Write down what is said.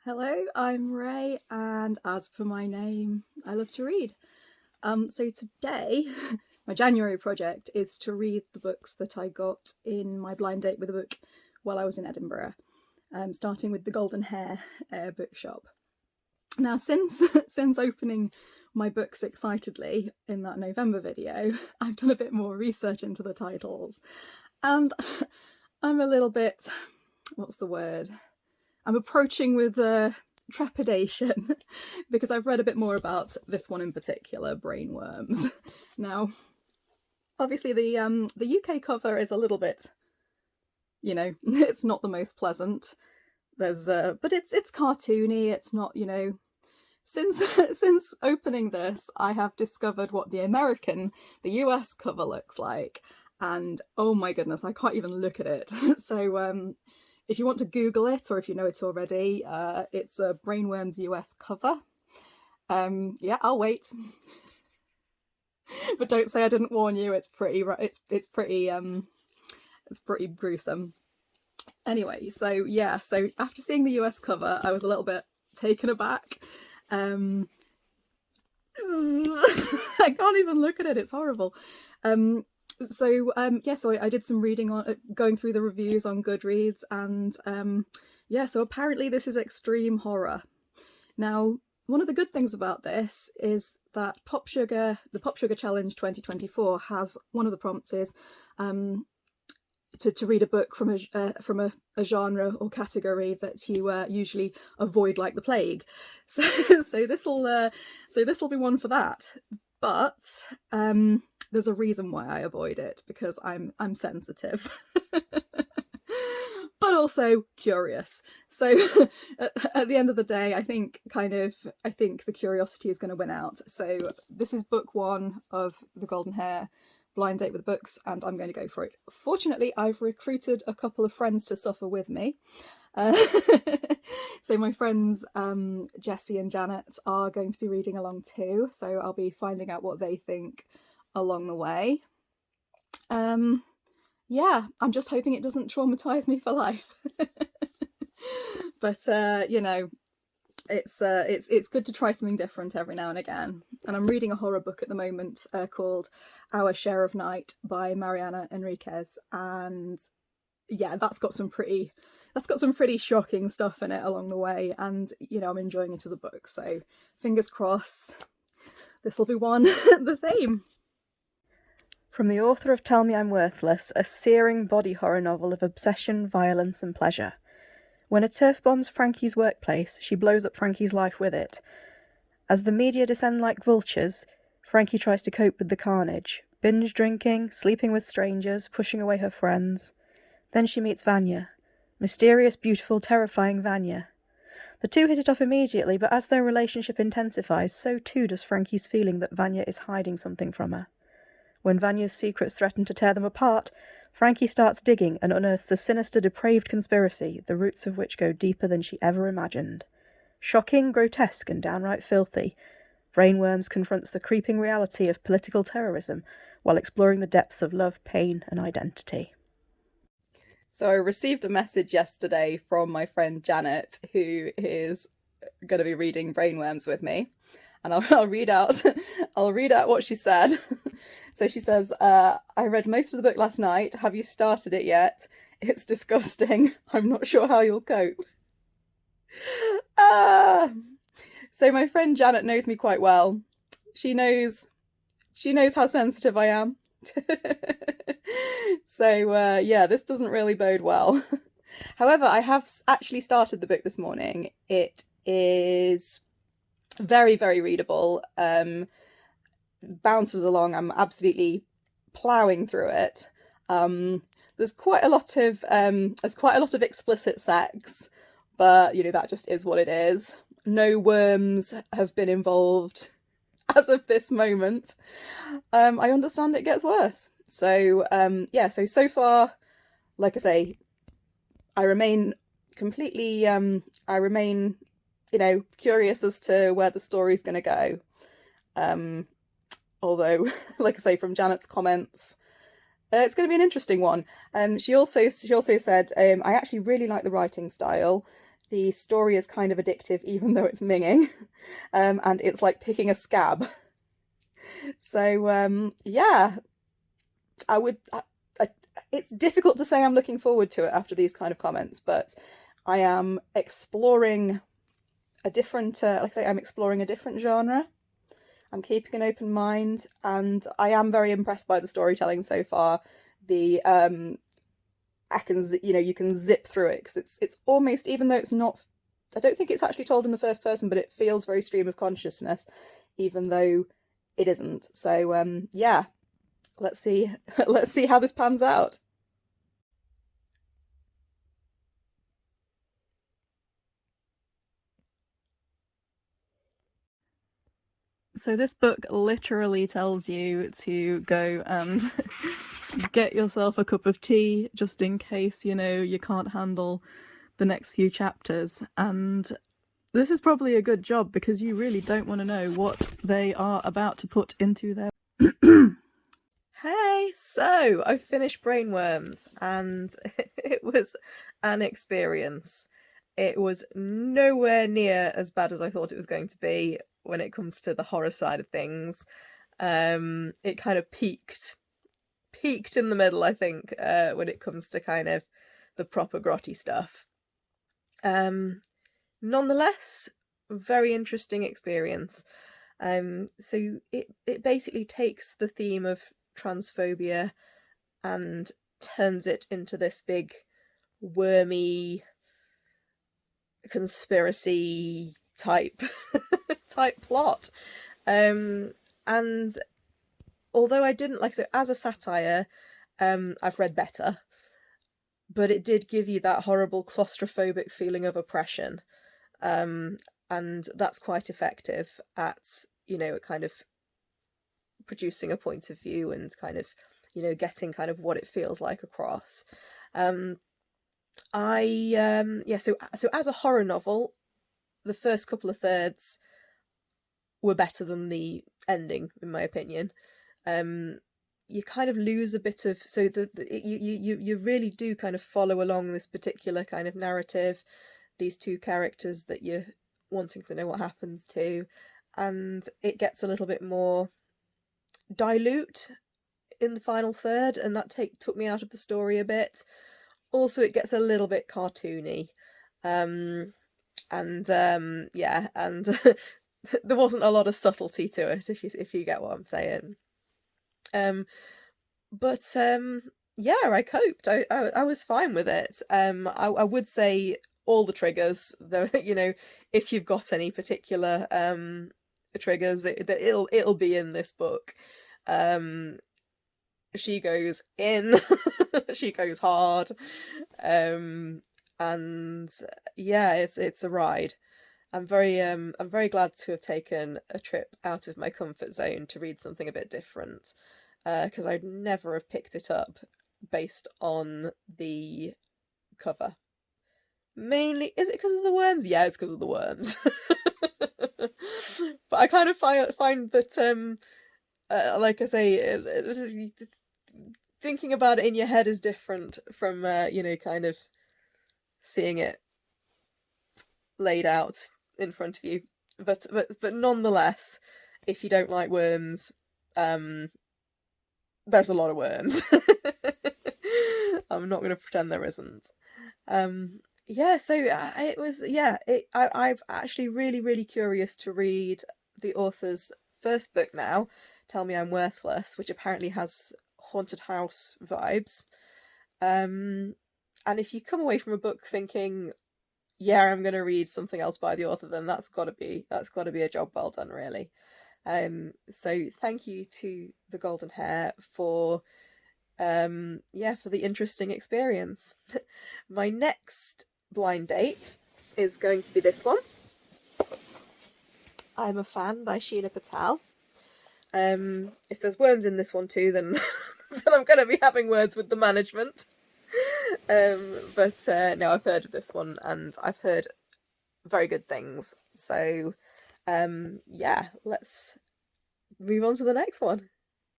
Hello, I'm Ray, and as per my name, I love to read. So today, my January project is to read the books that I got in my blind date with a book while I was in Edinburgh, starting with the Golden Hare bookshop. Now, since opening my books excitedly in that November video, I've done a bit more research into the titles, and I'm a little bit, what's the word? I'm approaching with trepidation because I've read a bit more about this one in particular, Brainwyrms. Now, obviously the UK cover is a little bit, it's not the most pleasant. There's but it's cartoony. It's not, Since opening this, I have discovered what the US cover looks like, and oh my goodness, I can't even look at it. So if you want to Google it, or if you know it already, it's a Brainwyrms US cover. Yeah, I'll wait. But don't say I didn't warn you. It's pretty gruesome. Anyway, so after seeing the US cover, I was a little bit taken aback. I can't even look at it. It's horrible. So I did some reading on going through the reviews on Goodreads, and so apparently this is extreme horror. Now, one of the good things about this is that the Pop Sugar Challenge 2024 has one of the prompts is to read a book from a genre or category that you usually avoid like the plague. So this will be one for that. But there's a reason why I avoid it, because I'm sensitive. But also curious. So at the end of the day, I think the curiosity is going to win out. So this is book one of the Golden Hare blind date with books, and I'm going to go for it. Fortunately, I've recruited a couple of friends to suffer with me. So my friends Jessie and Janet are going to be reading along too, so I'll be finding out what they think along the way. I'm just hoping it doesn't traumatize me for life. But it's good to try something different every now and again. And I'm reading a horror book at the moment called Our Share of Night by Mariana Enriquez, and that's got some pretty shocking stuff in it along the way, and I'm enjoying it as a book, so fingers crossed this will be one the same. From the author of Tell Me I'm Worthless, a searing body horror novel of obsession, violence and pleasure. When a turf bombs Frankie's workplace, she blows up Frankie's life with it. As the media descend like vultures, Frankie tries to cope with the carnage, binge drinking, sleeping with strangers, pushing away her friends. Then she meets Vanya. Mysterious, beautiful, terrifying Vanya. The two hit it off immediately, but as their relationship intensifies, so too does Frankie's feeling that Vanya is hiding something from her. When Vanya's secrets threaten to tear them apart, Frankie starts digging and unearths a sinister, depraved conspiracy, the roots of which go deeper than she ever imagined. Shocking, grotesque, and downright filthy, Brainwyrms confronts the creeping reality of political terrorism while exploring the depths of love, pain, and identity. So I received a message yesterday from my friend Janet, who is going to be reading Brainwyrms with me, and I'll read out what she said. So she says, I read most of the book last night. Have you started it yet? It's disgusting. I'm not sure how you'll cope. So my friend Janet knows me quite well. She knows how sensitive I am. So this doesn't really bode well. However, I have actually started the book this morning. It is very, very readable. Bounces along. I'm absolutely ploughing through it. There's quite a lot of explicit sex, but that just is what it is. No worms have been involved as of this moment. I understand it gets worse. So so far, like I say, I remain completely curious as to where the story's going to go. Although, like I say, from Janet's comments, it's going to be an interesting one. She also said, I actually really like the writing style. The story is kind of addictive, even though it's minging, and it's like picking a scab. So yeah, it's difficult to say I'm looking forward to it after these kind of comments, but I am exploring a different, like I say, I'm exploring a different genre. I'm keeping an open mind, and I am very impressed by the storytelling so far. The you can zip through it because it's almost, even though it's not, I don't think it's actually told in the first person, but it feels very stream of consciousness, even though it isn't. So yeah, let's see how this pans out. So this book literally tells you to go and get yourself a cup of tea, just in case, you can't handle the next few chapters. And this is probably a good job, because you really don't want to know what they are about to put into their... Hey, so I finished Brainwyrms, and it was an experience. It was nowhere near as bad as I thought it was going to be when it comes to the horror side of things. It kind of peaked in the middle, I think, when it comes to kind of the proper grotty stuff. Nonetheless, very interesting experience. So it basically takes the theme of transphobia and turns it into this big wormy conspiracy type plot. And although I didn't like, so as a satire, I've read better, but it did give you that horrible claustrophobic feeling of oppression. And that's quite effective at, kind of producing a point of view and kind of, getting kind of what it feels like across. So as a horror novel, the first couple of thirds were better than the ending, in my opinion. You kind of lose a bit of, so you really do kind of follow along this particular kind of narrative, these two characters that you're wanting to know what happens to, and it gets a little bit more dilute in the final third, and that took me out of the story a bit. Also, it gets a little bit cartoony, and there wasn't a lot of subtlety to it, if you get what I'm saying. Yeah, I coped. I was fine with it. I would say all the triggers, though, if you've got any particular triggers, it'll be in this book. She goes in, she goes hard, and yeah, it's a ride. I'm very glad to have taken a trip out of my comfort zone to read something a bit different, because I'd never have picked it up based on the cover. Mainly, is it because of the worms? Yeah, it's because of the worms. But I kind of find that, like I say, thinking about it in your head is different from, kind of seeing it laid out in front of you. But nonetheless, if you don't like worms, there's a lot of worms. I'm not going to pretend there isn't. Yeah, so it was, yeah, I'm actually really, really curious to read the author's first book now, Tell Me I'm Worthless, which apparently has haunted house vibes. And if you come away from a book thinking, yeah, I'm going to read something else by the author, then that's got to be a job well done, really. So thank you to the Golden Hare for for the interesting experience. My next blind date is going to be this one. I'm a Fan by Sheila Patel. If there's worms in this one too, then then I'm going to be having words with the management. But no, I've heard of this one, and I've heard very good things. So yeah, let's move on to the next one.